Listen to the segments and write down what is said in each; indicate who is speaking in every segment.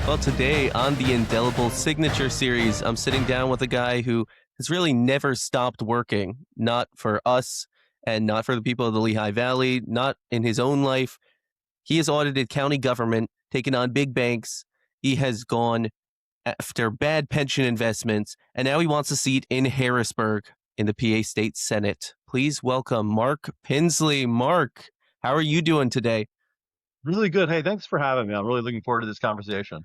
Speaker 1: Well, today on the Indelible Signature Series, I'm sitting down with a guy who has really never stopped working, not for us and not for the people of the Lehigh Valley, not in his own life. He has audited county government, taken on big banks. He has gone after bad pension investments, and now he wants a seat in Harrisburg in the PA State Senate. Please welcome Mark Pinsley. Mark, how are you doing today?
Speaker 2: Really good. Hey, thanks for having me. I'm really looking forward to this conversation.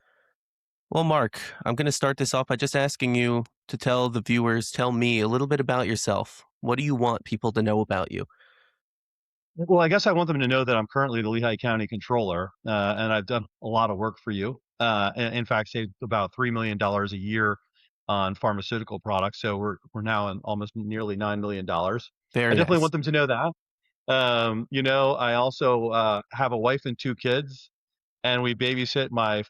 Speaker 1: Well, Mark, I'm going to start this off by just asking you to tell the viewers, tell me a little bit about yourself. What do you want people to know about you?
Speaker 2: Well, I guess I want them to know that I'm currently the Lehigh County Controller, and I've done a lot of work for you. In fact, saved about $3 million a year on pharmaceutical products. So we're now in almost nearly $9 million. I
Speaker 1: Very
Speaker 2: definitely
Speaker 1: nice.
Speaker 2: want them to know that. I also have a wife and two kids, and we babysit my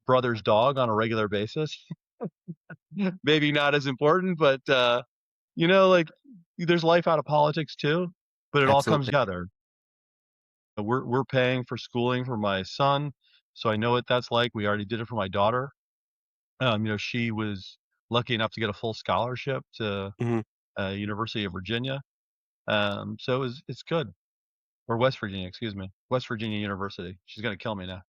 Speaker 2: brother's dog on a regular basis. Maybe not as important, but like there's life out of politics too, but it all comes
Speaker 1: Absolutely.
Speaker 2: together. We're paying for schooling for my son, so I know what that's like. We already did it for my daughter. She was lucky enough to get a full scholarship to
Speaker 1: Mhm.
Speaker 2: University of Virginia. So it's good. Or West Virginia, excuse me. West Virginia University. She's gonna kill me now.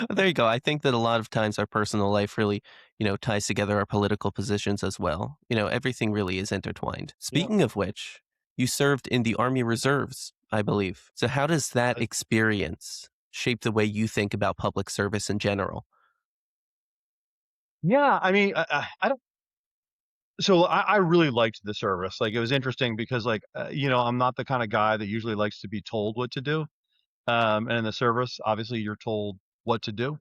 Speaker 1: Well, there you go. I think that a lot of times our personal life really, ties together our political positions as well. Everything really is intertwined.
Speaker 2: Yeah.
Speaker 1: Speaking of which, you served in the Army Reserves, I believe. So how does that
Speaker 2: I,
Speaker 1: experience shape the way you think about public service in general?
Speaker 2: yeah, I mean, I don't. So I really liked the service. Like it was interesting because I'm not the kind of guy that usually likes to be told what to do. And in the service, obviously you're told what to do.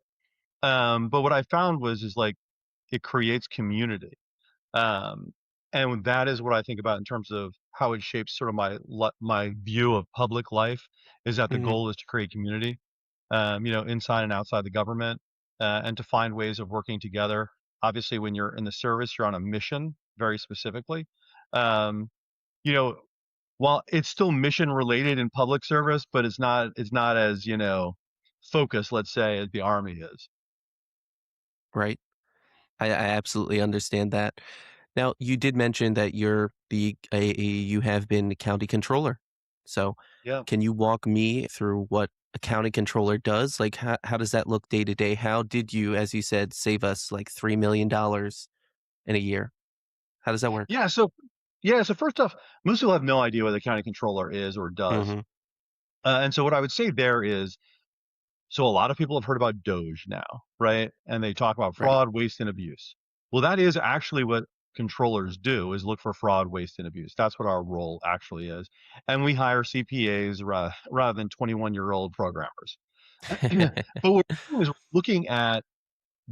Speaker 2: But what I found is like it creates community. Um, and that is what I think about in terms of how it shapes sort of my view of public life is that the
Speaker 1: Mhm.
Speaker 2: goal is to create community, inside and outside the government, and to find ways of working together. Obviously, when you're in the service, you're on a mission very specifically. Um, you know, while it's still mission related in public service, but it's not as, focused, let's say, as the Army is.
Speaker 1: Right. I absolutely understand that. Now, you did mention that you have been the county controller. So,
Speaker 2: Yeah.
Speaker 1: can you walk me through what a county controller does? Like, how does that look day to day? How did you, as you said, save us like $3 million in a year? How does that work?
Speaker 2: Yeah. So first off, most people have no idea what the county controller is or does.
Speaker 1: Hmm.
Speaker 2: And so what I would say there is, so a lot of people have heard about Doge now, right? And they talk about
Speaker 1: Right.
Speaker 2: fraud, waste, and abuse. Well, that is actually what controllers do is look for fraud, waste, and abuse. That's what our role actually is. And we hire CPAs rather than 21-year-old programmers. But what we're doing is we're looking at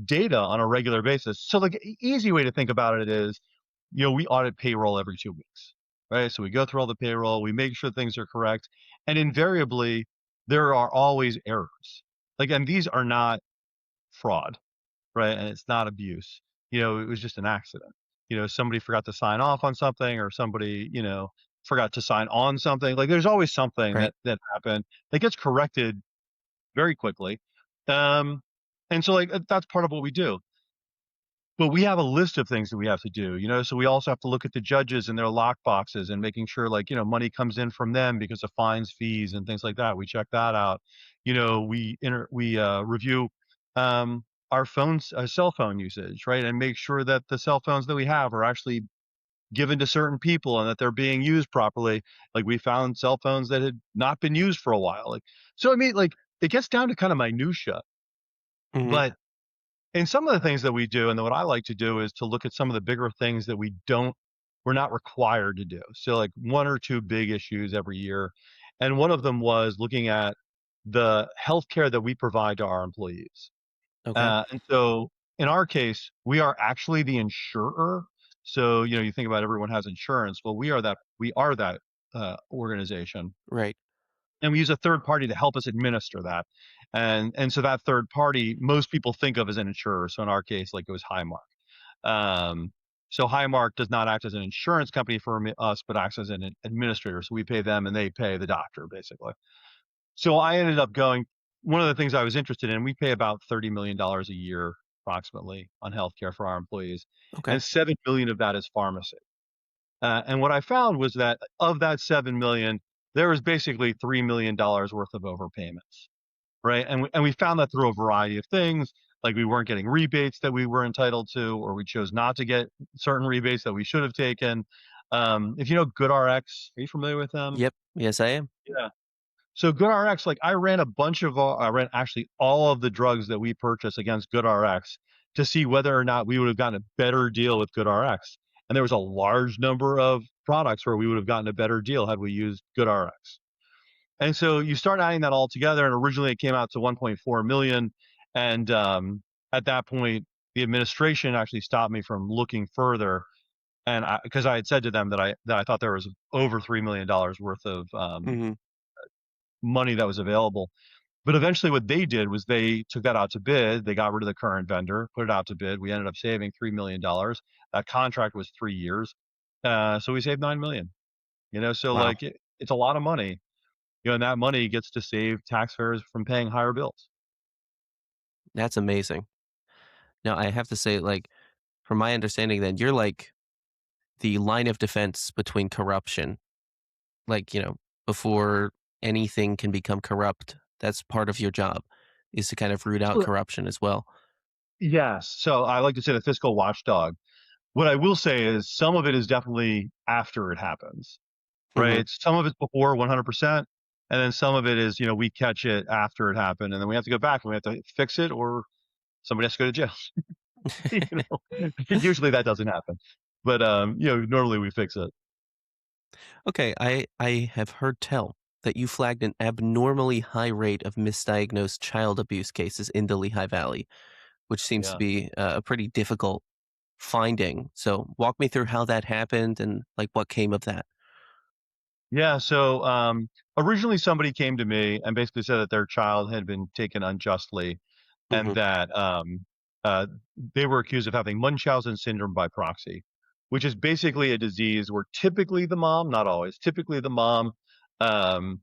Speaker 2: data on a regular basis. So like easy way to think about it is, we audit payroll every 2 weeks, right? So we go through all the payroll, we make sure things are correct, and invariably there are always errors. Like, and these are not fraud, right? And it's not abuse. It was just an accident. Somebody forgot to sign off on something, or somebody, forgot to sign on something. Like, there's always something
Speaker 1: Right.
Speaker 2: that happened that gets corrected very quickly. Um, and so, like, that's part of what we do. But we have a list of things that we have to do, so we also have to look at the judges and their lock boxes and making sure, like, money comes in from them because of fines, fees, and things like that. We check that out. We review um, our phones, cell phone usage, right, and make sure that the cell phones that we have are actually given to certain people and that they're being used properly. Like, we found cell phones that had not been used for a while. Like, so I mean, like, it gets down to kind of minutia,
Speaker 1: Hmm.
Speaker 2: but and some of the things that we do, and what I like to do is to look at some of the bigger things that we're not required to do. So like one or two big issues every year. And one of them was looking at the healthcare that we provide to our employees.
Speaker 1: Okay.
Speaker 2: And so in our case, we are actually the insurer. So, you think about everyone has insurance. Well, we are that organization,
Speaker 1: Right.
Speaker 2: and we use a third party to help us administer that. And so that third party, most people think of as an insurer. So in our case, like, it was Highmark. Um, so Highmark does not act as an insurance company for us, but acts as an administrator. So we pay them and they pay the doctor, basically. So I ended up going. one of the things I was interested in, we pay about $30 million a year approximately on healthcare for our employees,
Speaker 1: Okay.
Speaker 2: and 7 million of that is pharmacy. And what I found was that of that 7 million, there was basically $3 million worth of overpayments, right? And we found that through a variety of things, like we weren't getting rebates that we were entitled to, or we chose not to get certain rebates that we should have taken. If you know GoodRx, are you familiar with them?
Speaker 1: Yep. Yes, I am.
Speaker 2: Yeah. So GoodRx, like I ran a bunch of, I ran actually all of the drugs that we purchased against GoodRx to see whether or not we would have gotten a better deal with GoodRx. And there was a large number of products where we would have gotten a better deal had we used GoodRx. And so you start adding that all together, and originally it came out to 1.4 million. And at that point, the administration actually stopped me from looking further, and because I had said to them that I thought there was over $3 million worth of
Speaker 1: Hmm.
Speaker 2: money that was available. But eventually, what they did was they took that out to bid. They got rid of the current vendor, put it out to bid. We ended up saving $3 million. That contract was 3 years, so we saved 9 million. So
Speaker 1: Wow.
Speaker 2: like it's a lot of money. And that money gets to save taxpayers from paying higher bills.
Speaker 1: That's amazing. Now, I have to say, like, from my understanding, then you're like the line of defense between corruption. Like, before anything can become corrupt, that's part of your job is to kind of root out
Speaker 2: So,
Speaker 1: corruption as well.
Speaker 2: yes. So I like to say the fiscal watchdog. What I will say is some of it is definitely after it happens,
Speaker 1: Hmm.
Speaker 2: right? Some of it's before 100%. And then some of it is, we catch it after it happened. And then we have to go back and we have to fix it, or somebody has to go to jail. you Usually that doesn't happen. But, normally we fix it.
Speaker 1: Okay, I have heard tell that you flagged an abnormally high rate of misdiagnosed child abuse cases in the Lehigh Valley, which seems to
Speaker 2: Yeah.
Speaker 1: be a pretty difficult finding. So walk me through how that happened and like what came of that.
Speaker 2: Yeah. So originally somebody came to me and basically said that their child had been taken unjustly, and
Speaker 1: Hmm.
Speaker 2: that uh, they were accused of having Munchausen syndrome by proxy, which is basically a disease where typically the mom, not always, typically the mom um,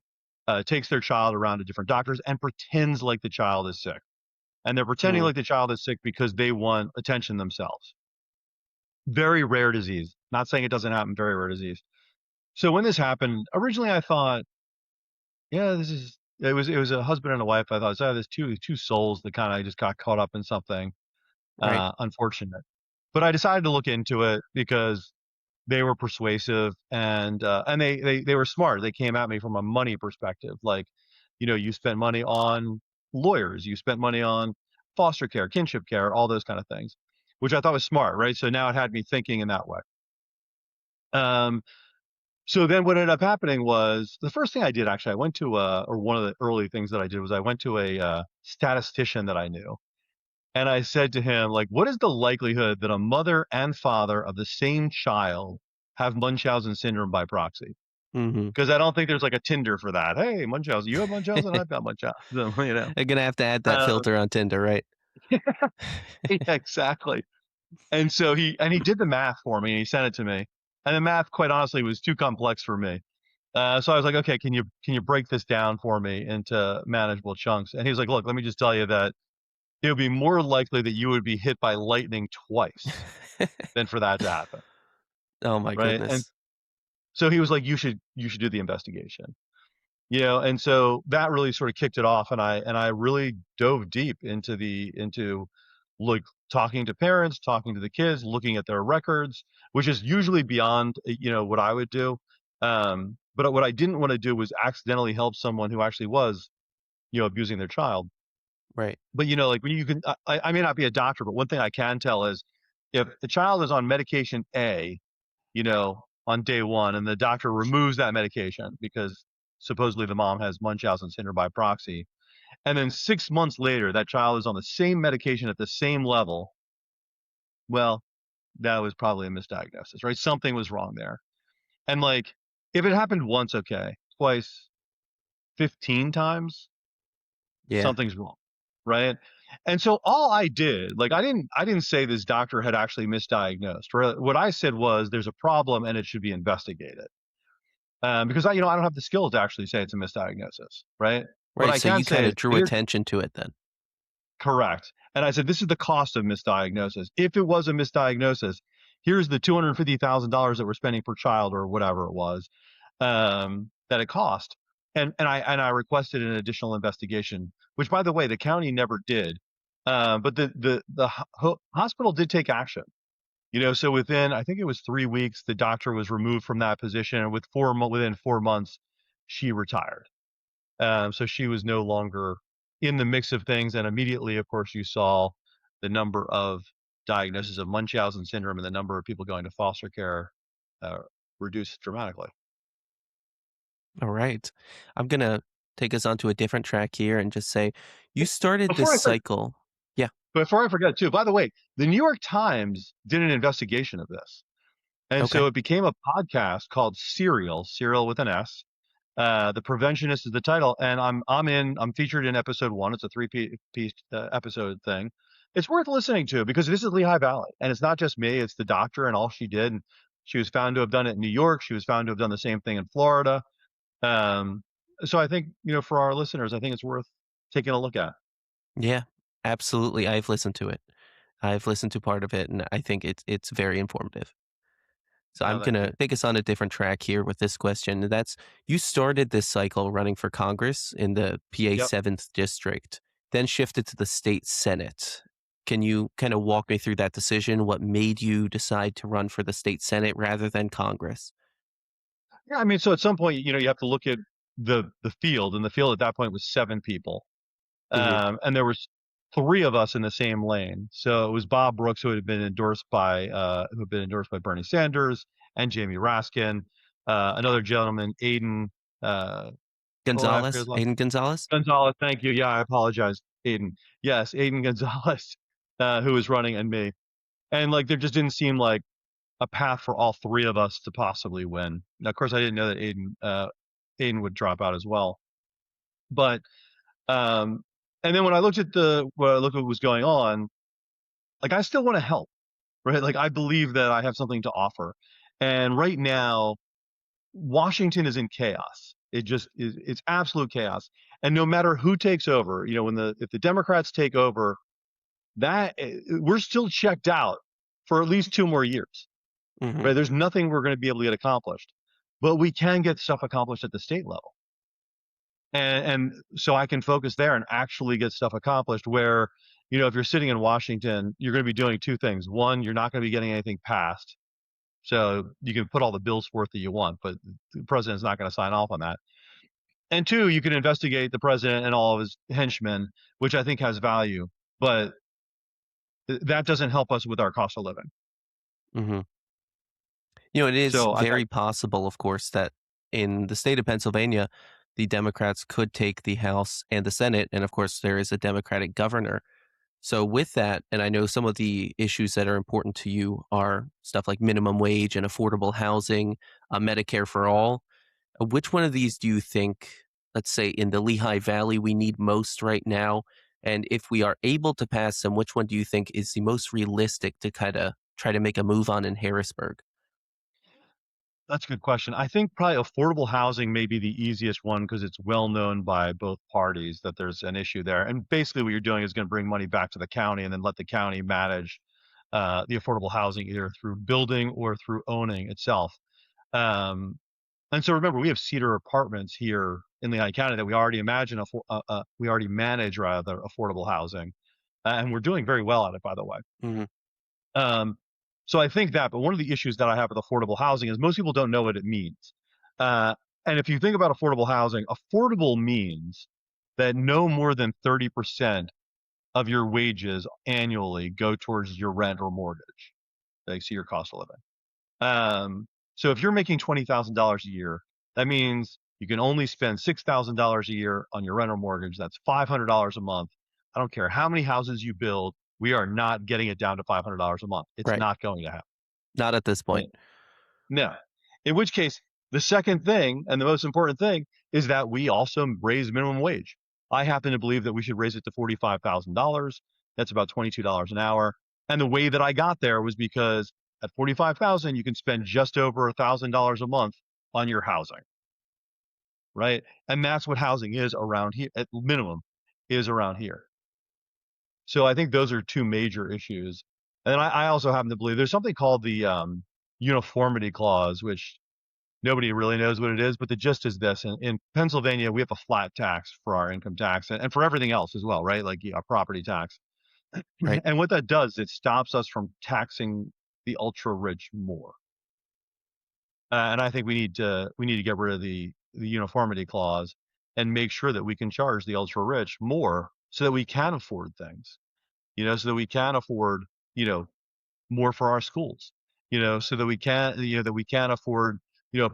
Speaker 2: takes their child around to different doctors and pretends like the child is sick. And they're pretending
Speaker 1: Mm,
Speaker 2: like the child is sick because they want attention themselves. Very rare disease. Not saying it doesn't happen, very rare disease. So when this happened, originally I thought, yeah, it was a husband and a wife. I thought, oh, there's two souls that kind of just got caught up in something
Speaker 1: right.
Speaker 2: unfortunate. But I decided to look into it because they were persuasive, and they were smart. They came at me from a money perspective, like, you spent money on lawyers, you spent money on foster care, kinship care, all those kind of things, which I thought was smart, right? So now it had me thinking in that way. Um, so then what ended up happening was the first thing I did, actually, I went to or one of the early things that I did was I went to a statistician that I knew. And I said to him, like, what is the likelihood that a mother and father of the same child have Munchausen syndrome by proxy?
Speaker 1: Hmm.
Speaker 2: Because I don't think there's like a Tinder for that. Hey, Munchausen, you have Munchausen, I've got Munchausen.
Speaker 1: I'm gonna have to add that
Speaker 2: Uh,
Speaker 1: filter on Tinder, right?
Speaker 2: yeah, exactly. And he did the math for me and he sent it to me. And the math, quite honestly, was too complex for me. So I was like, okay, can you break this down for me into manageable chunks? And he was like, look, let me just tell you that it would be more likely that you would be hit by lightning twice than for that to happen,
Speaker 1: Oh my
Speaker 2: right? And
Speaker 1: goodness.
Speaker 2: so he was like, you should do the investigation, and so that really sort of kicked it off, and I really dove deep into like talking to parents, talking to the kids, looking at their records, which is usually beyond what I would do. But what I didn't want to do was accidentally help someone who actually was abusing their child.
Speaker 1: Right.
Speaker 2: But like when you can, I may not be a doctor, but one thing I can tell is if the child is on medication A, on day one, and the doctor removes that medication because supposedly the mom has Munchausen syndrome by proxy, and then 6 months later that child is on the same medication at the same level, well, that was probably a misdiagnosis, right? Something was wrong there. And like, if it happened once, okay, twice, 15 times,
Speaker 1: Yeah.
Speaker 2: something's wrong, right? And so all I did, like I didn't say this doctor had actually misdiagnosed. Right? What I said was there's a problem and it should be investigated. Because I don't have the skills to actually say it's a misdiagnosis, right? What
Speaker 1: Right.
Speaker 2: I
Speaker 1: So
Speaker 2: can
Speaker 1: you
Speaker 2: say
Speaker 1: kind
Speaker 2: is
Speaker 1: of drew
Speaker 2: here's
Speaker 1: attention to it then.
Speaker 2: correct. And I said, this is the cost of misdiagnosis. If it was a misdiagnosis, here's the $250,000 that we're spending per child or whatever it was that it cost. And I requested an additional investigation, which by the way, the county never did. But the hospital did take action. So within, I think it was 3 weeks, the doctor was removed from that position, and within 4 months, she retired. So she was no longer in the mix of things, and immediately, of course, you saw the number of diagnoses of Munchausen syndrome and the number of people going to foster care uh, reduce dramatically.
Speaker 1: All right. I'm going to take us onto a different track here and just say you started this
Speaker 2: Before I for,
Speaker 1: cycle. Yeah.
Speaker 2: before I forget, too, by the way, the New York Times did an investigation of this, and
Speaker 1: Okay.
Speaker 2: so it became a podcast called Serial with an S. The Preventionist is the title, and I'm featured in episode one. It's a three-piece episode thing. It's worth listening to because this is Lehigh Valley, and it's not just me. It's the doctor and all she did. And she was found to have done it in New York. She was found to have done the same thing in Florida. Um, so I think for our listeners, I think it's worth taking a look at.
Speaker 1: Yeah. Absolutely. I've listened to it. I've listened to part of it and I think it's very informative. So I'm
Speaker 2: No,
Speaker 1: going
Speaker 2: thank you.
Speaker 1: to take us on a different track here with this question. And that's you started this cycle running for Congress in the PA
Speaker 2: Yep.
Speaker 1: 7th district, then shifted to the state Senate. Can you kind of walk me through that decision? What made you decide to run for the state Senate rather than Congress?
Speaker 2: Yeah, I mean, so at some point, you have to look at the field, and the field at that point was 7 people.
Speaker 1: Hmm.
Speaker 2: And there was three of us in the same lane. So it was Bob Brooks, who had been endorsed by Bernie Sanders and Jamie Raskin, another gentleman, Aiden, uh, oh, I forget
Speaker 1: Gonzalez,
Speaker 2: his last
Speaker 1: Aiden Gonzalez?
Speaker 2: Gonzalez. Thank you. Yeah, I apologize, Aiden. Yes, Aiden Gonzalez, who was running, and me. And like, there just didn't seem like a path for all three of us to possibly win. Now, of course, I didn't know that Aiden would drop out as well. But um, and then when I looked at what was going on, like I still want to help, right? Like I believe that I have something to offer. And right now, Washington is in chaos. It just is, it's absolute chaos. And no matter who takes over, if the Democrats take over, we're still checked out for at least 2 more years,
Speaker 1: Hmm.
Speaker 2: right? There's nothing we're going to be able to get accomplished, but we can get stuff accomplished at the state level. And so I can focus there and actually get stuff accomplished where, if you're sitting in Washington, you're going to be doing two things. One, you're not going to be getting anything passed. So you can put all the bills forth that you want, but the president's not going to sign off on that. And two, you can investigate the president and all of his henchmen, which I think has value, but that doesn't help us with our cost of living.
Speaker 1: Hmm. It is
Speaker 2: So
Speaker 1: very possible, of course, that in the state of Pennsylvania, the Democrats could take the House and the Senate. And of course, there is a Democratic governor. So, with that, and I know some of the issues that are important to you are stuff like minimum wage and affordable housing, Medicare for all. Which one of these do you think, let's say in the Lehigh Valley, we need most right now? And if we are able to pass them, which one do you think is the most realistic to kind of try to make a move on in Harrisburg?
Speaker 2: that's a good question. I think probably affordable housing may be the easiest one because it's well known by both parties that there's an issue there. And basically, what you're doing is going to bring money back to the county and then let the county manage the affordable housing either through building or through owning itself. Um, and so remember, we have Cedar Apartments here in Lehigh County that we already manage rather affordable housing, and we're doing very well at it, by the way.
Speaker 1: Hmm.
Speaker 2: Um, so I think that, but one of the issues that I have with affordable housing is most people don't know what it means. Uh, and if you think about affordable housing, affordable means that no more than 30% of your wages annually go towards your rent or mortgage. Like, see your cost of living. So if you're making $20,000 a year, that means you can only spend $6,000 a year on your rent or mortgage. That's $500 a month. I don't care how many houses you build. We are not getting it down to $500 a month. It's
Speaker 1: Right.
Speaker 2: not going to happen.
Speaker 1: Not at this
Speaker 2: Right?
Speaker 1: point.
Speaker 2: No. In which case, the second thing and the most important thing is that we also raise minimum wage. I happen to believe that we should raise it to $45,000. That's about $22 an hour. And the way that I got there was because at 45,000, you can spend just over $1,000 a month on your housing. right? And that's what housing is around here, at minimum, is around here. So I think those are two major issues. And then I also happen to believe there's something called the uniformity clause, which nobody really knows what it is, but the gist is this. In Pennsylvania, we have a flat tax for our income tax and for everything else as well, right? Like property tax.
Speaker 1: right?
Speaker 2: And what that does, it stops us from taxing the ultra rich more. And I think we need to get rid of the uniformity clause and make sure that we can charge the ultra rich more so that we can afford things, so that we can afford, you know, more for our schools, so that we can afford,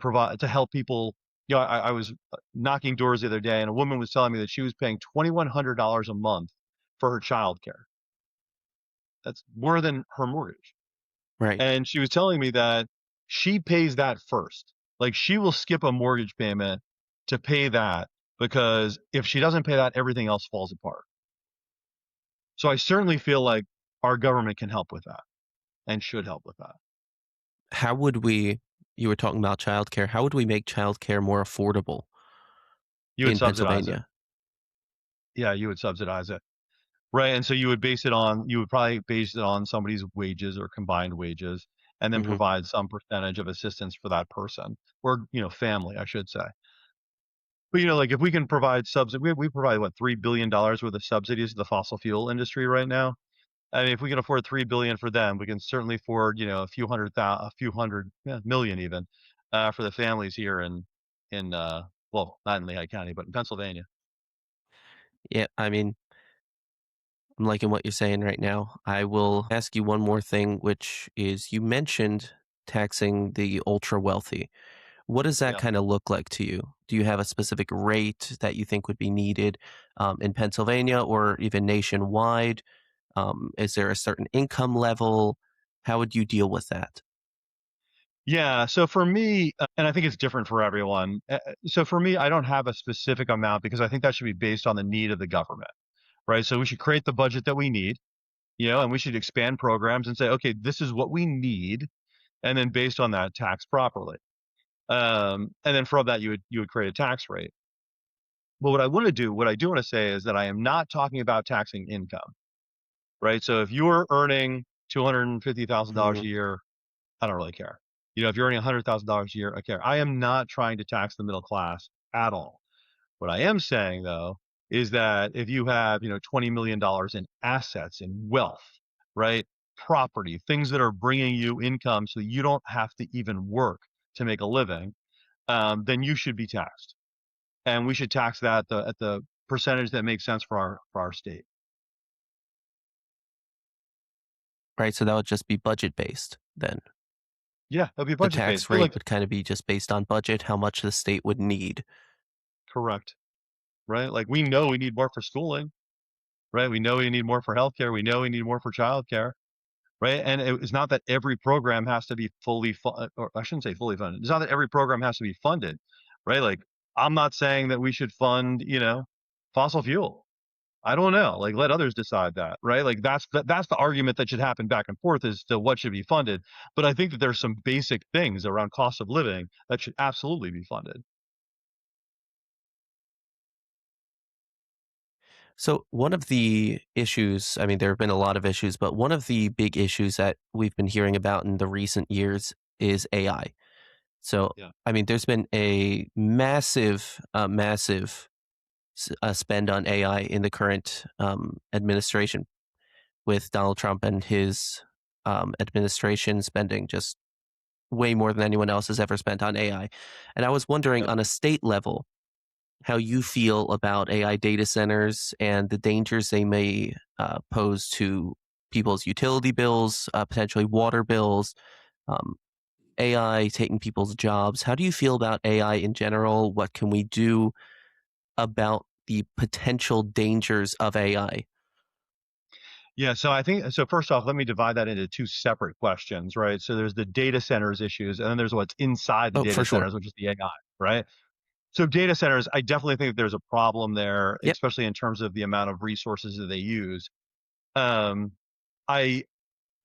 Speaker 2: provide to help people. I was knocking doors the other day and a woman was telling me that she was paying $2,100 a month for her childcare. That's more than her mortgage.
Speaker 1: Right.
Speaker 2: And she was telling me that she pays that first. Like she will skip a mortgage payment to pay that because if she doesn't pay that, everything else falls apart. So I certainly feel like our government can help with that and should help with that.
Speaker 1: How would we you were talking about childcare. How would we make childcare more affordable
Speaker 2: You would
Speaker 1: in
Speaker 2: subsidize it.
Speaker 1: Pennsylvania?
Speaker 2: Yeah, you would subsidize it. Right. And so you would probably base it on somebody's wages or combined wages and then
Speaker 1: Mhm.
Speaker 2: provide some percentage of assistance for that person or, family, I should say. But, like if we can provide we provide what, $3 billion worth of subsidies to the fossil fuel industry right now. I mean, if we can afford 3 billion for them, we can certainly afford, a few hundred million even, for the families here well, not in Lehigh County, but in Pennsylvania.
Speaker 1: Yeah, I mean, I'm liking what you're saying right now. I will ask you one more thing, which is you mentioned taxing the ultra wealthy. What does that
Speaker 2: Yeah.
Speaker 1: kind of look like to you? Do you have a specific rate that you think would be needed in Pennsylvania or even nationwide? Is there a certain income level? How would you deal with that?
Speaker 2: Yeah. So for me, and I think it's different for everyone. So for me, I don't have a specific amount because I think that should be based on the need of the government, right? So we should create the budget that we need, and we should expand programs and say, okay, this is what we need, and then based on that, tax properly. And then from that, you would create a tax rate. But what I do want to say is that I am not talking about taxing income, right? So if you're earning $250,000
Speaker 1: Mhm.
Speaker 2: a year, I don't really care. If you're earning $100,000 a year, I care. I am not trying to tax the middle class at all. What I am saying though is that if you have, $20 million in assets and wealth, right? Property, things that are bringing you income so that you don't have to even work to make a living, then you should be taxed. And we should tax that at the percentage that makes sense for our state.
Speaker 1: Right. So that would just be budget based then.
Speaker 2: Yeah, it'll be
Speaker 1: The
Speaker 2: budget based.
Speaker 1: tax
Speaker 2: But
Speaker 1: rate
Speaker 2: like,
Speaker 1: would kind of be just based on budget, how much the state would need.
Speaker 2: correct, right? Like we know we need more for schooling, right? We know we need more for healthcare. We know we need more for childcare, right? And it's not that every program has to be fully funded, or I shouldn't say fully funded. It's not that every program has to be funded, right? Like I'm not saying that we should fund, fossil fuel. I don't know. Like let others decide that, right? Like that's the argument that should happen back and forth as to what should be funded. But I think that there's some basic things around cost of living that should absolutely be funded.
Speaker 1: So, one of the issues, I mean, there have been a lot of issues, but one of the big issues that we've been hearing about in the recent years is AI. So,
Speaker 2: Yeah.
Speaker 1: I mean, there's been a massive spend on AI in the current administration with Donald Trump and his administration spending just way more than anyone else has ever spent on AI. And I was wondering
Speaker 2: Yeah.
Speaker 1: on a state level, how you feel about AI data centers and the dangers they may pose to people's utility bills, potentially water bills, um, AI taking people's jobs. How do you feel about AI in general? What can we do about the potential dangers of AI?
Speaker 2: Yeah, so I think so first off, let me divide that into two separate questions, right? So there's the data centers issues, and then there's what's inside the
Speaker 1: Oh,
Speaker 2: data
Speaker 1: for sure.
Speaker 2: centers, which is the AI, right? So data centers, I definitely think there's a problem there,
Speaker 1: Yep.
Speaker 2: especially in terms of the amount of resources that they use. Um, I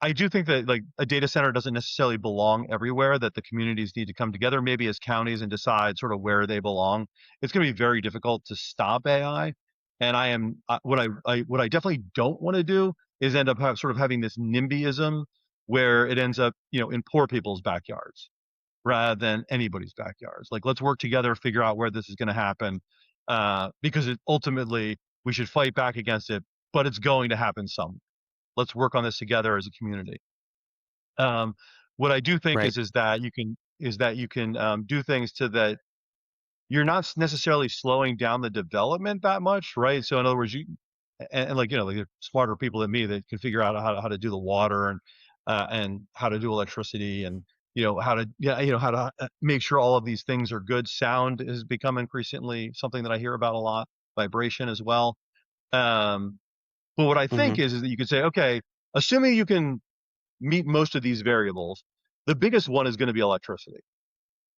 Speaker 2: I do think that like a data center doesn't necessarily belong everywhere, that the communities need to come together, maybe as counties, and decide sort of where they belong. It's going to be very difficult to stop AI. And I am what I definitely don't want to do is end up sort of having this NIMBYism where it ends up, in poor people's backyards rather than anybody's backyards. Like, let's work together, figure out where this is going to happen, because ultimately we should fight back against it, but it's going to happen some. Let's work on this together as a community. Um, what I do think
Speaker 1: Right.
Speaker 2: is that you can do things to that you're not necessarily slowing down the development that much, right? So in other words, and like like there smarter people than me that can figure out how to do the water and how to do electricity and how to how to make sure all of these things are good. Sound has become increasingly something that I hear about a lot. Vibration as well. Um, but what I
Speaker 1: Mm-hmm.
Speaker 2: think is that you could say, okay, assuming you can meet most of these variables, the biggest one is going to be electricity.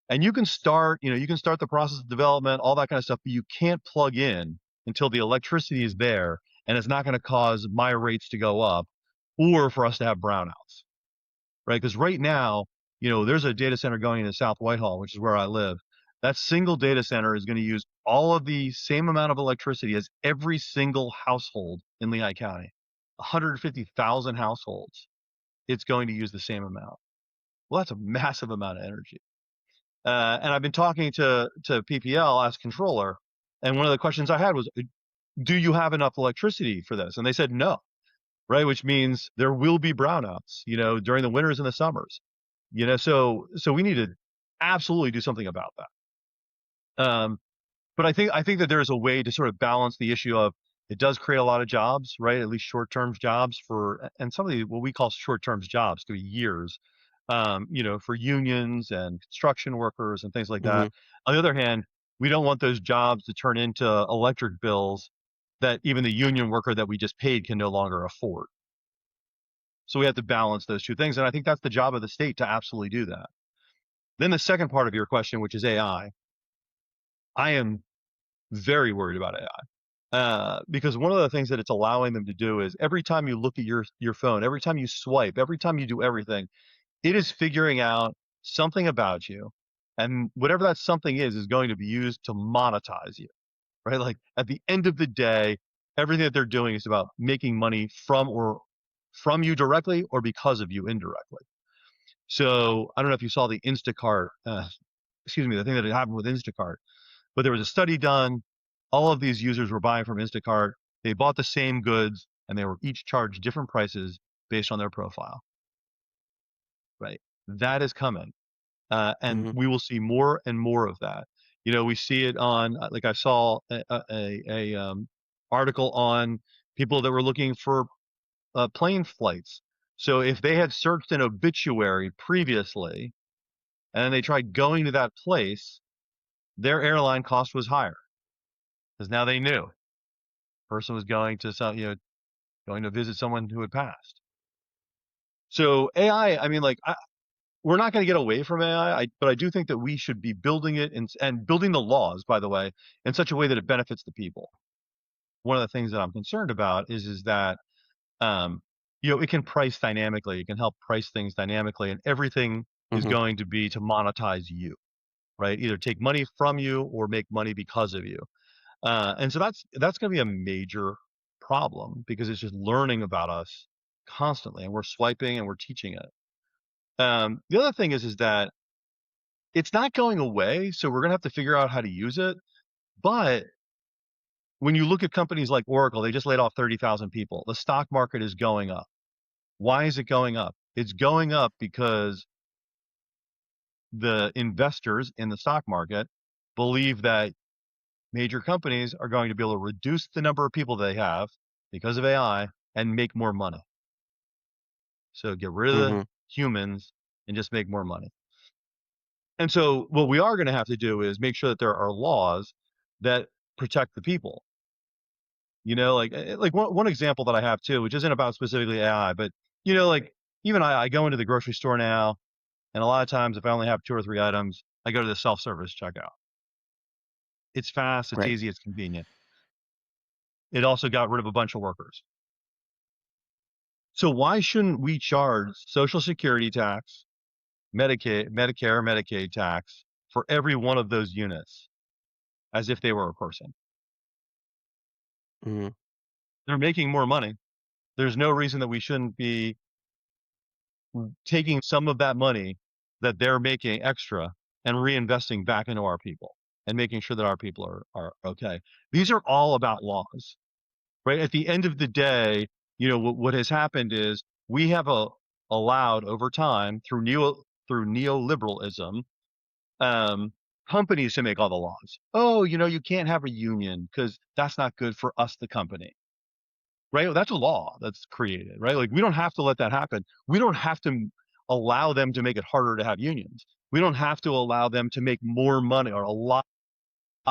Speaker 2: And you can start the process of development, all that kind of stuff, but you can't plug in until the electricity is there, and it's not going to cause my rates to go up or for us to have brownouts, right? Because right now, there's a data center going into South Whitehall, which is where I live. That single data center is going to use all of the same amount of electricity as every single household in Lehigh County. 150,000 households. It's going to use the same amount. Well, that's a massive amount of energy. And I've been talking to PPL as controller, and one of the questions I had was, "Do you have enough electricity for this?" And they said no, right? Which means there will be brownouts, during the winters and the summers, So we need to absolutely do something about that. But I think that there's a way to sort of balance the issue of it does create a lot of jobs, right? At least short-term jobs and some of the what we call short-term jobs could be years, for unions and construction workers and things like
Speaker 1: Mm-hmm.
Speaker 2: that. On the other hand, we don't want those jobs to turn into electric bills that even the union worker that we just paid can no longer afford. So we have to balance those two things, and I think that's the job of the state to absolutely do that. Then the second part of your question, which is AI, I am very worried about AI. Because one of the things that it's allowing them to do is every time you look at your phone, every time you swipe, every time you do everything, it is figuring out something about you, and whatever that something is going to be used to monetize you, right? Like at the end of the day, everything that they're doing is about making money from you directly or because of you indirectly. So I don't know if you saw the Instacart, excuse me, the thing that had happened with Instacart, but there was a study done. All of these users were buying from Instacart. They bought the same goods and they were each charged different prices based on their profile, right? That is coming. And
Speaker 1: Mm-hmm.
Speaker 2: we will see more and more of that. We see it on, like I saw a article on people that were looking for plane flights. So if they had searched an obituary previously and then they tried going to that place, their airline cost was higher because now they knew person was going to going to visit someone who had passed. So AI, I mean, like, we're not going to get away from AI, but I do think that we should be building it and building the laws, by the way, in such a way that it benefits the people. One of the things that I'm concerned about is that um, it can price dynamically. It can help price things dynamically, and everything is
Speaker 1: Mm-hmm.
Speaker 2: going to be to monetize you, right? Either take money from you or make money because of you. And so that's going to be a major problem because it's just learning about us constantly, and we're swiping and we're teaching it. The other thing is that it's not going away, so we're going to have to figure out how to use it. But when you look at companies like Oracle, they just laid off 30,000 people. The stock market is going up. Why is it going up? It's going up because the investors in the stock market believe that major companies are going to be able to reduce the number of people they have because of AI and make more money. So get rid of the
Speaker 1: Mm-hmm.
Speaker 2: humans and just make more money. And so what we are going to have to do is make sure that there are laws that protect the people. Like one example that I have too, which isn't about specifically AI, but like even I go into the grocery store now, and a lot of times if I only have two or three items, I go to the self-service checkout. It's fast, it's
Speaker 1: Right.
Speaker 2: easy, it's convenient. It also got rid of a bunch of workers. So why shouldn't we charge Social Security tax, Medicare, Medicaid tax for every one of those units as if they were a person?
Speaker 1: Mhm.
Speaker 2: They're making more money. There's no reason that we shouldn't be taking some of that money that they're making extra and reinvesting back into our people and making sure that our people are okay. These are all about laws, right? At the end of the day, what has happened is we have allowed over time through neoliberalism, um, companies to make all the laws. Oh, you can't have a union because that's not good for us, the company. Right? That's a law that's created, right? Like we don't have to let that happen. We don't have to allow them to make it harder to have unions. We don't have to allow them to make more money or a lot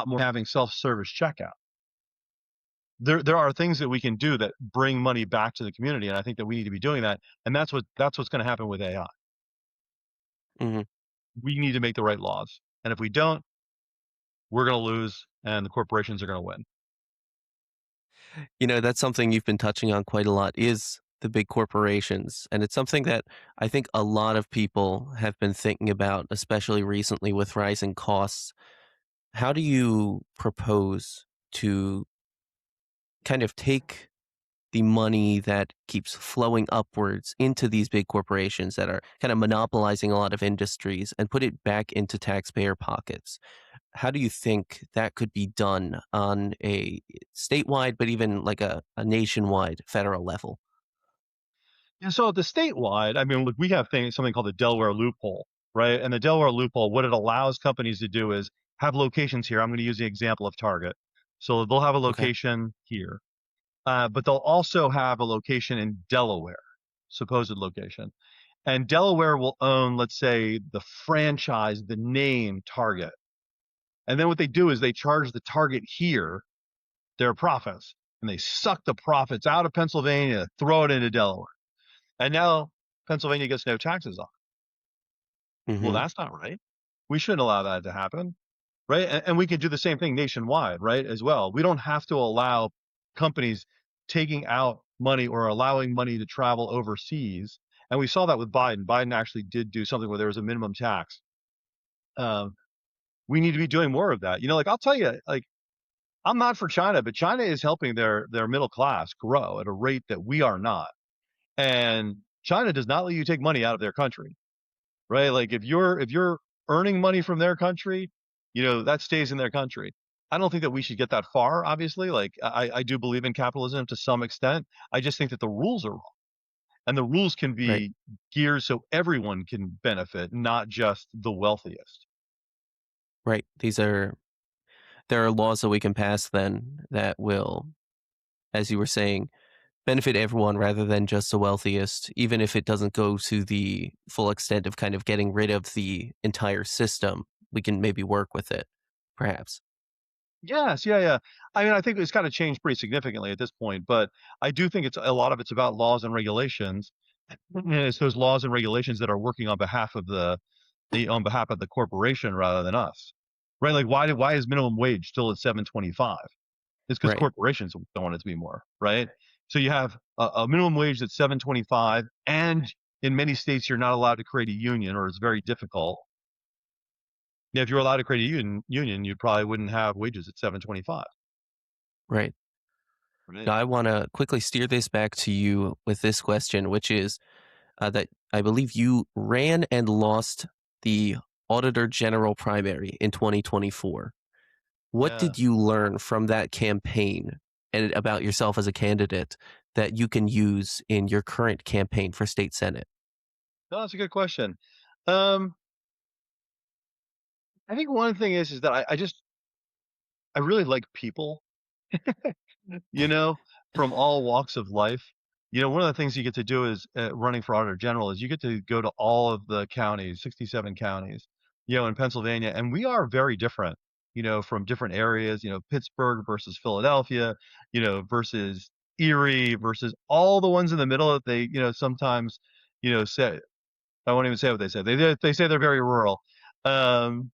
Speaker 2: more having self-service checkout. There are things that we can do that bring money back to the community, and I think that we need to be doing that. And that's what's going to happen with AI.
Speaker 1: Mhm.
Speaker 2: We need to make the right laws, and if we don't, we're going to lose, and the corporations are going to win.
Speaker 1: That's something you've been touching on quite a lot is the big corporations. And it's something that I think a lot of people have been thinking about, especially recently with rising costs. How do you propose to kind of take the money that keeps flowing upwards into these big corporations that are kind of monopolizing a lot of industries and put it back into taxpayer pockets? How do you think that could be done on a statewide, but even like a nationwide federal level?
Speaker 2: And so at the statewide, I mean, look, we have something called the Delaware loophole, right? And the Delaware loophole, what it allows companies to do is have locations here. I'm going to use the example of Target. So they'll have a
Speaker 1: Okay.
Speaker 2: location here, but they'll also have a location in Delaware, supposed location. And Delaware will own, let's say, the franchise, the name Target. And then what they do is they charge the Target here their profits, and they suck the profits out of Pennsylvania, throw it into Delaware. And now Pennsylvania gets no taxes on it. Well,
Speaker 1: Hmm.
Speaker 2: that's not right. We shouldn't allow that to happen, right? And we can do the same thing nationwide, right, as well. We don't have to allow companies taking out money or allowing money to travel overseas. And we saw that with Biden. Biden actually did do something where there was a minimum tax. Um, we need to be doing more of that. Like I'll tell you, like I'm not for China, but China is helping their middle class grow at a rate that we are not. And China does not let you take money out of their country, right? Like if you're earning money from their country, that stays in their country. I don't think that we should get that far, obviously. Like I do believe in capitalism to some extent. I just think that the rules are wrong. And the rules can
Speaker 1: Right.
Speaker 2: be geared so everyone can benefit, not just the wealthiest.
Speaker 1: Right. There are laws that we can pass then that will, as you were saying, benefit everyone rather than just the wealthiest, even if it doesn't go to the full extent of kind of getting rid of the entire system. We can maybe work with it, perhaps.
Speaker 2: Yes, yeah, yeah. I mean, I think it's kind of changed pretty significantly at this point, but I do think it's a lot of it's about laws and regulations. And it's those laws and regulations that are working on behalf of the corporation rather than us. Right? Like why is minimum wage still at 7.25? It's because
Speaker 1: Right.
Speaker 2: corporations don't want it to be more, right? So you have a minimum wage that's 7.25, and in many states you're not allowed to create a union, or it's very difficult. Yeah, if you're allowed to create a union, you probably wouldn't have wages at 7.25.
Speaker 1: Right.
Speaker 2: Right.
Speaker 1: Now, I want to quickly steer this back to you with this question, which is that I believe you ran and lost the Auditor General primary in 2024. What
Speaker 2: Yeah.
Speaker 1: did you learn from that campaign and about yourself as a candidate that you can use in your current campaign for state senate?
Speaker 2: No, that's a good question. Um, I think one thing is that I really like people, you know, from all walks of life. One of the things you get to do is running for auditor general is you get to go to all of the counties, 67 counties, in Pennsylvania, and we are very different, from different areas, Pittsburgh versus Philadelphia, versus Erie versus all the ones in the middle that they, sometimes, say, I won't even say what they say. They say they're very rural. Um,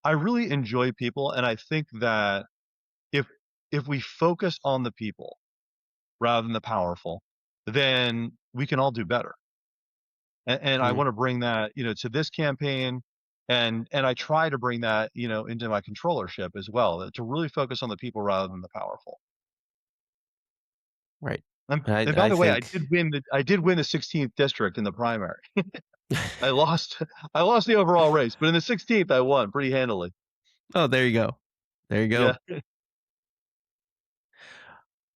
Speaker 2: I really enjoy people, and I think that if if we focus on the people rather than the powerful, then we can all do better. And I
Speaker 1: Mm,
Speaker 2: want to bring that, to this campaign, and I try to bring that, into my controllership as well, to really focus on the people rather than the powerful.
Speaker 1: right.
Speaker 2: And by
Speaker 1: I
Speaker 2: the way,
Speaker 1: think.
Speaker 2: I did win the 16th district in the primary. I lost I lost the overall race, but in the 16th I won pretty handily.
Speaker 1: Oh, there you go. There you
Speaker 2: Yeah.
Speaker 1: go.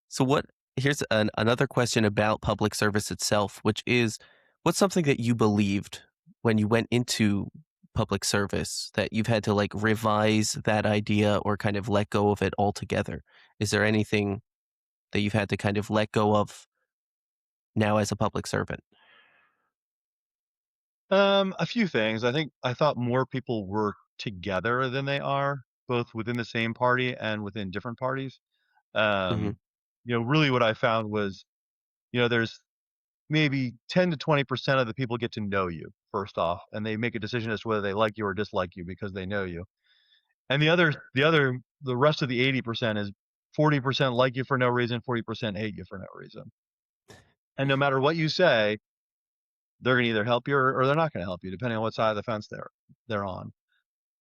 Speaker 1: So what here's another question about public service itself, which is what's something that you believed when you went into public service that you've had to like revise that idea or kind of let go of it altogether? Is there anything that you've had to kind of let go of now as a public servant?
Speaker 2: A few things. I thought more people were together than they are, both within the same party and within different parties.
Speaker 1: Mhm.
Speaker 2: Um, really what I found was, there's maybe 10 to 20% of the people get to know you first off, and they make a decision as to whether they like you or dislike you because they know you. And the rest of the 80% is 40% like you for no reason, 40% hate you for no reason. And no matter what you say, they're gonna either help you or they're not gonna help you, depending on what side of the fence they're on.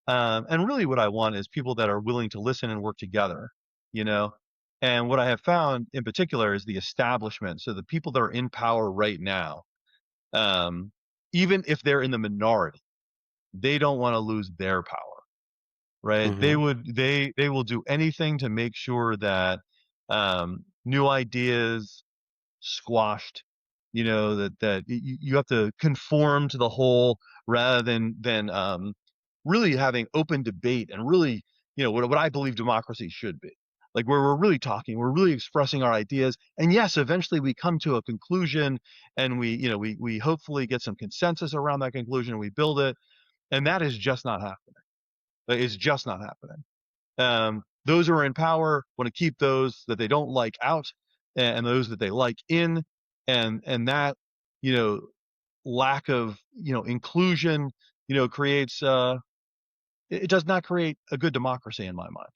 Speaker 2: And really what I want is people that are willing to listen and work together, you know? And what I have found in particular is the establishment. So the people that are in power right now, um, even if they're in the minority, they don't want to lose their power, right?
Speaker 1: Mhm.
Speaker 2: They will do anything to make sure that new ideas squashed, that you have to conform to the whole rather than really having open debate and really, what I believe democracy should be. Like where we're really talking, we're really expressing our ideas. And yes, eventually we come to a conclusion and we hopefully get some consensus around that conclusion and we build it. And that is just not happening. It's just not happening. Those who are in power want to keep those that they don't like out, and those that they like in, and that you know lack of inclusion creates it does not create a good democracy in my mind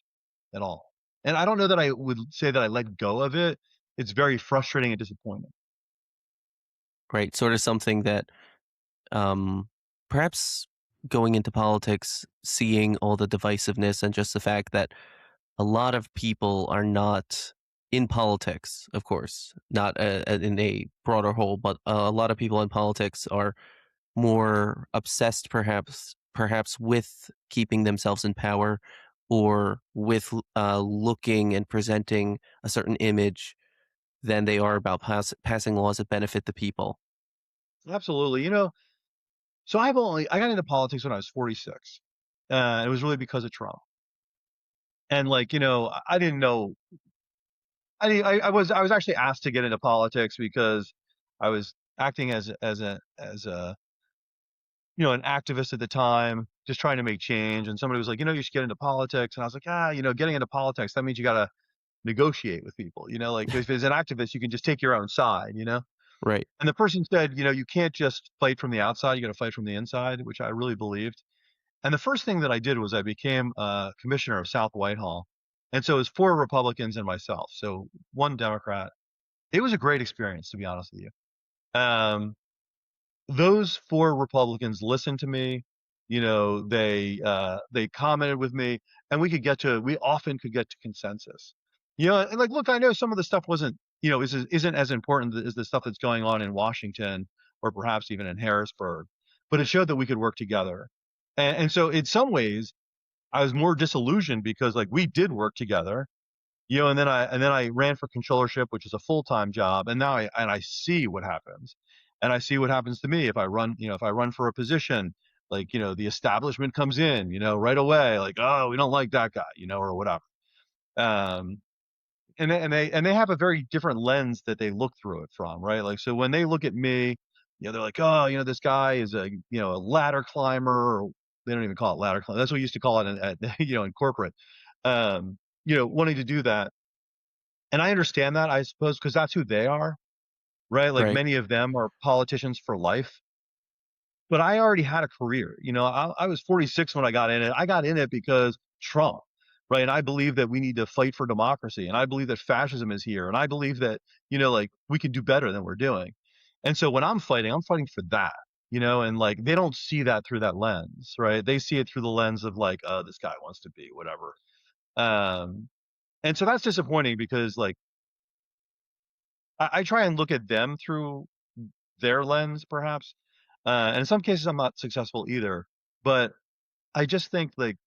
Speaker 2: at all. And I don't know that I would say that I let go of it. It's very frustrating and disappointing.
Speaker 1: Right. Sort of something that um perhaps going into politics, seeing all the divisiveness and just the fact that a lot of people are not in politics, of course, not in a broader whole, but a lot of people in politics are more obsessed, perhaps with keeping themselves in power or with looking and presenting a certain image than they are about passing laws that benefit the people.
Speaker 2: Absolutely. So I got into politics when I was 46. It was really because of Trump. And like, I didn't know I was actually asked to get into politics because I was acting as a an activist at the time, just trying to make change. And somebody was like, you should get into politics. And I was like, getting into politics, that means you got to negotiate with people. Like if as an activist, you can just take your own side.
Speaker 1: Right.
Speaker 2: And the person said, you can't just fight from the outside, you got to fight from the inside, which I really believed. And the first thing that I did was I became commissioner of South Whitehall. And so it was four Republicans and myself. So one Democrat. It was a great experience, to be honest with you. Those four Republicans listened to me. They commented with me, and we often could get to consensus. And like, look, I know some of the stuff wasn't, isn't as important as the stuff that's going on in Washington or perhaps even in Harrisburg, but it showed that we could work together. And so, in some ways, I was more disillusioned because like we did work together, and then I ran for controllership, which is a full-time job, and now I see what happens. And I see what happens to me if I run for a position, like, the establishment comes in, right away, like, oh, we don't like that guy, or whatever. Um, and they have a very different lens that they look through it from, right? Like, so when they look at me, they're like, oh, this guy is a ladder climber, or they don't even call it ladder climber. That's what we used to call it in corporate. Wanting to do that. And I understand that, I suppose, because that's who they are, right? Like
Speaker 1: Right.
Speaker 2: many of them are politicians for life. But I already had a career. I was 46 when I got in it. I got in it because Trump. right? And I believe that we need to fight for democracy, and I believe that fascism is here, and I believe that, like we can do better than we're doing. And so when I'm fighting for that, and like they don't see that through that lens, right? They see it through the lens of like, oh, this guy wants to be whatever. Um, and so that's disappointing because like I try and look at them through their lens, perhaps. And in some cases, I'm not successful either. But I just think like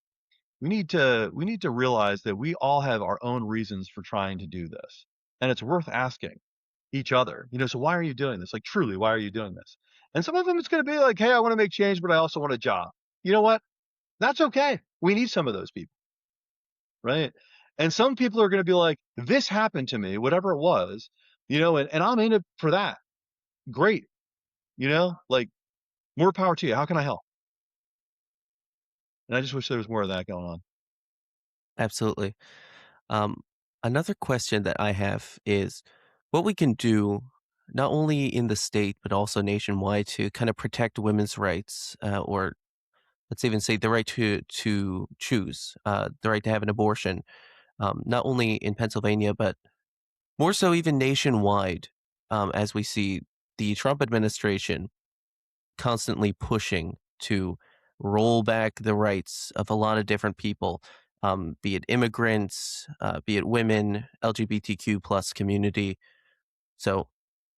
Speaker 2: we need to realize that we all have our own reasons for trying to do this, and it's worth asking each other. So why are you doing this? Like truly, why are you doing this? And some of them it's going to be like, hey, I want to make change, but I also want a job. You know what? That's okay. We need some of those people, right? And some people are going to be like, this happened to me, whatever it was, and I'm in it for that. Great. Like more power to you. How can I help? And I just wish there was more of that going on.
Speaker 1: Absolutely. Um, Another question that I have is what we can do not only in the state but also nationwide to kind of protect women's rights, or let's even say the right to choose, the right to have an abortion, not only in Pennsylvania but more so even nationwide, as we see the Trump administration constantly pushing to roll back the rights of a lot of different people, be it immigrants, be it women, LGBTQ plus community. So,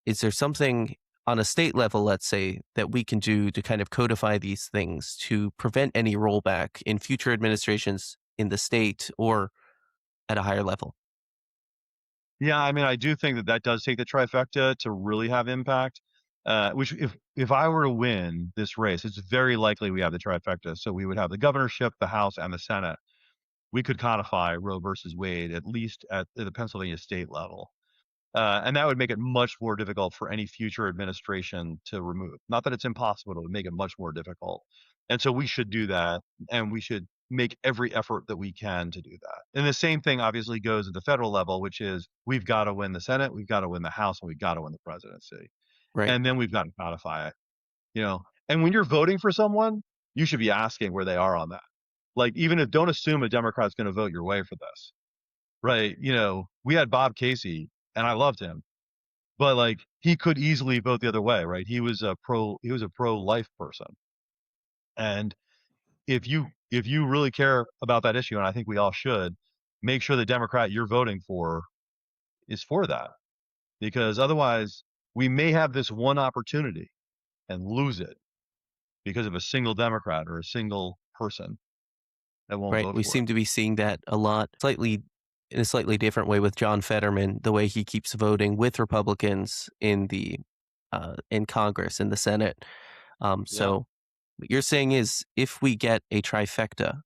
Speaker 1: is there something on a state level, let's say, that we can do to kind of codify these things to prevent any rollback in future administrations in the state or at a higher level?
Speaker 2: Yeah, I mean, I do think that that does take the trifecta to really have impact. Which, if I were to win this race, it's very likely we have the trifecta. So we would have the governorship, the House, and the Senate. We could codify Roe versus Wade at least at the Pennsylvania state level. And that would make it much more difficult for any future administration to remove. Not that it's impossible, it would make it much more difficult. And so we should do that, and we should make every effort that we can to do that. And the same thing obviously goes at the federal level, which is we've got to win the Senate, we've got to win the House, and we've got to win the presidency.
Speaker 1: Right.
Speaker 2: And then we've got to codify it. And when you're voting for someone, you should be asking where they are on that. Like, even if don't assume a Democrat's going to vote your way for this, right? We had Bob Casey, and I loved him, but like he could easily vote the other way, right? He was a pro life person. And if you really care about that issue, and I think we all should, make sure the Democrat you're voting for is for that. Because otherwise we may have this one opportunity and lose it because of a single Democrat or a single person that won't
Speaker 1: Right.
Speaker 2: vote
Speaker 1: We
Speaker 2: for it.
Speaker 1: seem to be seeing that a lot, slightly in a slightly different way with John Fetterman, the way he keeps voting with Republicans in Congress, in the Senate.
Speaker 2: Yeah,
Speaker 1: So what you're saying is if we get a trifecta,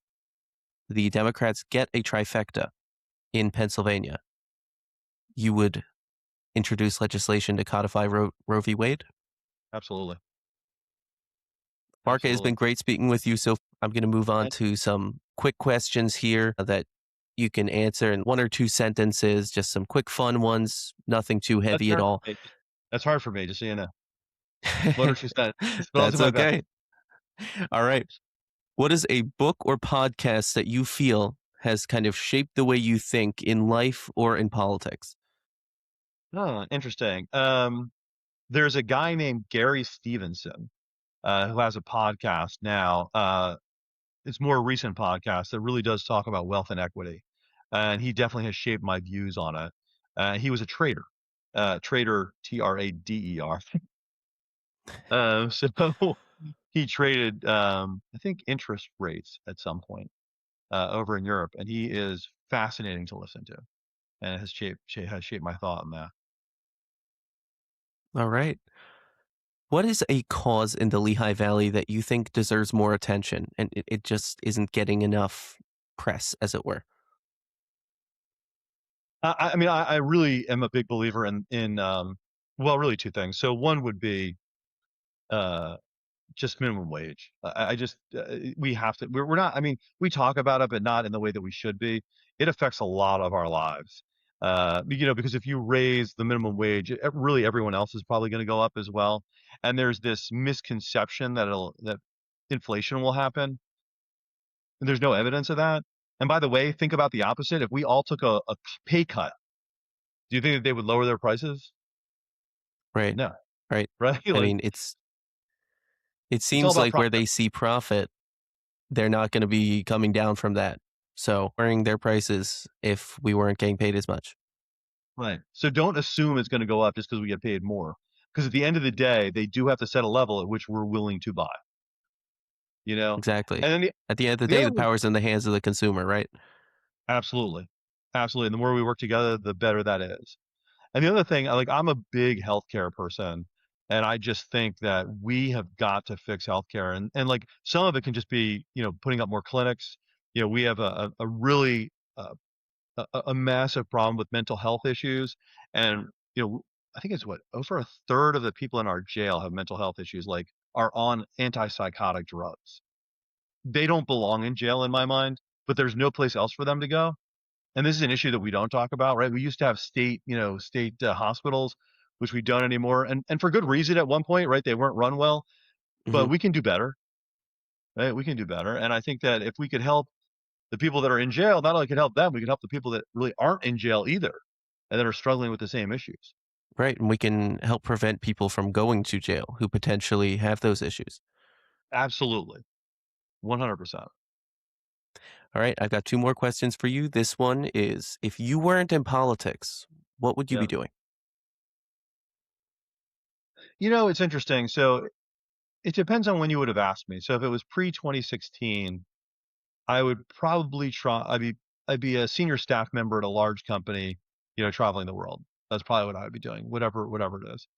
Speaker 1: the Democrats get a trifecta in Pennsylvania, you would introduce legislation to codify Roe v. Wade?
Speaker 2: absolutely.
Speaker 1: Mark, it has
Speaker 2: Absolutely.
Speaker 1: been great speaking with you. So I'm going to move on to some quick questions here that you can answer in one or two sentences, just some quick fun ones, nothing too
Speaker 2: That's
Speaker 1: heavy at
Speaker 2: hard
Speaker 1: all.
Speaker 2: for me. That's hard for me, just so you know. One or two cents, but I'll do
Speaker 1: That's
Speaker 2: my best.
Speaker 1: okay. All right. What is a book or podcast that you feel has kind of shaped the way you think in life or in politics?
Speaker 2: Oh, interesting. There's a guy named Gary Stevenson, who has a podcast now. It's more a recent podcast that really does talk about wealth and equity, and he definitely has shaped my views on it. He was a trader, trader Trader. So he traded, I think, interest rates at some point over in Europe, and he is fascinating to listen to, and it has shaped my thought on that.
Speaker 1: All right. What is a cause in the Lehigh Valley that you think deserves more attention and it just isn't getting enough press, as it were?
Speaker 2: I mean, I really am a big believer well, really two things. So one would be uh, just minimum wage. I just we have to. We're not. I mean, we talk about it, but not in the way that we should be. It affects a lot of our lives. Because if you raise the minimum wage, really everyone else is probably going to go up as well. And there's this misconception that inflation will happen. And there's no evidence of that. And by the way, think about the opposite. If we all took a pay cut, do you think that they would lower their prices?
Speaker 1: Right.
Speaker 2: No,
Speaker 1: Right.
Speaker 2: right?
Speaker 1: I
Speaker 2: Like
Speaker 1: mean, it
Speaker 2: it's all
Speaker 1: seems
Speaker 2: about
Speaker 1: like where
Speaker 2: profit.
Speaker 1: they see profit, they're not going to be coming down from that. So, lowering their prices if we weren't getting paid as much.
Speaker 2: Right. So don't assume it's going to go up just because we get paid more. Because at the end of the day, they do have to set a level at which we're willing to buy, you know?
Speaker 1: Exactly.
Speaker 2: And then
Speaker 1: At the end of the
Speaker 2: the
Speaker 1: day,
Speaker 2: other
Speaker 1: the
Speaker 2: one,
Speaker 1: power's in the hands of the consumer, right?
Speaker 2: absolutely. Absolutely. And the more we work together, the better that is. And the other thing, like I'm a big healthcare person, and I just think that we have got to fix healthcare. And like some of it can just be, putting up more clinics. We have a really uh, a massive problem with mental health issues. And, I think it's what, over a third of the people in our jail have mental health issues, like are on antipsychotic drugs. They don't belong in jail in my mind, but there's no place else for them to go. And this is an issue that we don't talk about, right? We used to have state hospitals, which we don't anymore. And for good reason at one point, right? They weren't run well, but
Speaker 1: Hmm.
Speaker 2: we can do better, right? We can do better. And I think that if we could help the people that are in jail, not only could help them, we could help the people that really aren't in jail either and that are struggling with the same issues.
Speaker 1: Right. And we can help prevent people from going to jail who potentially have those issues.
Speaker 2: Absolutely. 100%.
Speaker 1: All right. I've got two more questions for you. This one is, if you weren't in politics, what would you be
Speaker 2: Yeah.
Speaker 1: doing?
Speaker 2: It's interesting. So it depends on when you would have asked me. So if it was pre 2016, I would probably try. I'd be a senior staff member at a large company, traveling the world. That's probably what I would be doing, whatever it is.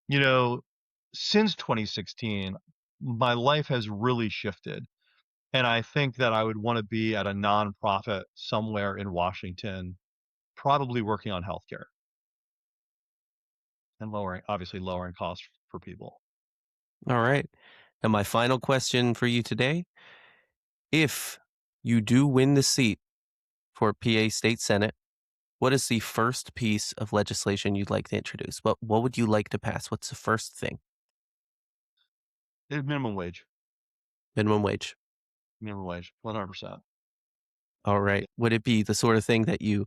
Speaker 2: You know, since 2016, my life has really shifted, and I think that I would want to be at a nonprofit somewhere in Washington, probably working on healthcare and obviously lowering costs for people.
Speaker 1: All right. And my final question for you today, if you do win the seat for PA State Senate, what is the first piece of legislation you'd like to introduce? What would you like to pass? What's the first thing?
Speaker 2: Minimum wage,
Speaker 1: Minimum wage.
Speaker 2: 100%.
Speaker 1: All
Speaker 2: Yeah.
Speaker 1: right. Would it be the sort of thing that you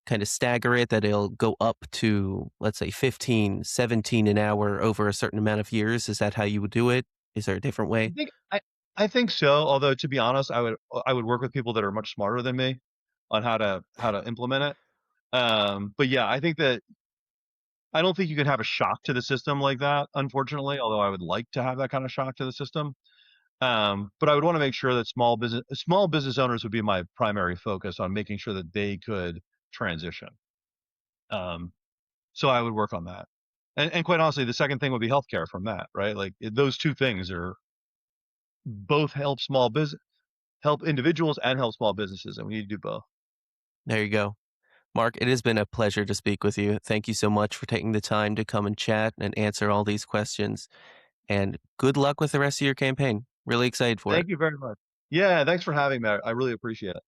Speaker 1: kind of stagger it, that it'll go up to, let's say, 15, 17 an hour over a certain amount of years? Is that how you would do it? Is there a different
Speaker 2: I
Speaker 1: way?
Speaker 2: think I I think so, although to be honest, I would work with people that are much smarter than me on how to implement it. But yeah, I don't think you can have a shock to the system like that, unfortunately, although I would like to have that kind of shock to the system. But I would wanna make sure that small business owners would be my primary focus on making sure that they could transition. Um, so I would work on that. And quite honestly, the second thing would be healthcare from that, right? Like, those 2 things are both help individuals and help small businesses, and we need to do both.
Speaker 1: There you go. Mark, it has been a pleasure to speak with you. Thank you so much for taking the time to come and chat and answer all these questions. And good luck with the rest of your campaign. Really excited for it.
Speaker 2: Thank you very much. Yeah, thanks for having me. I really appreciate it.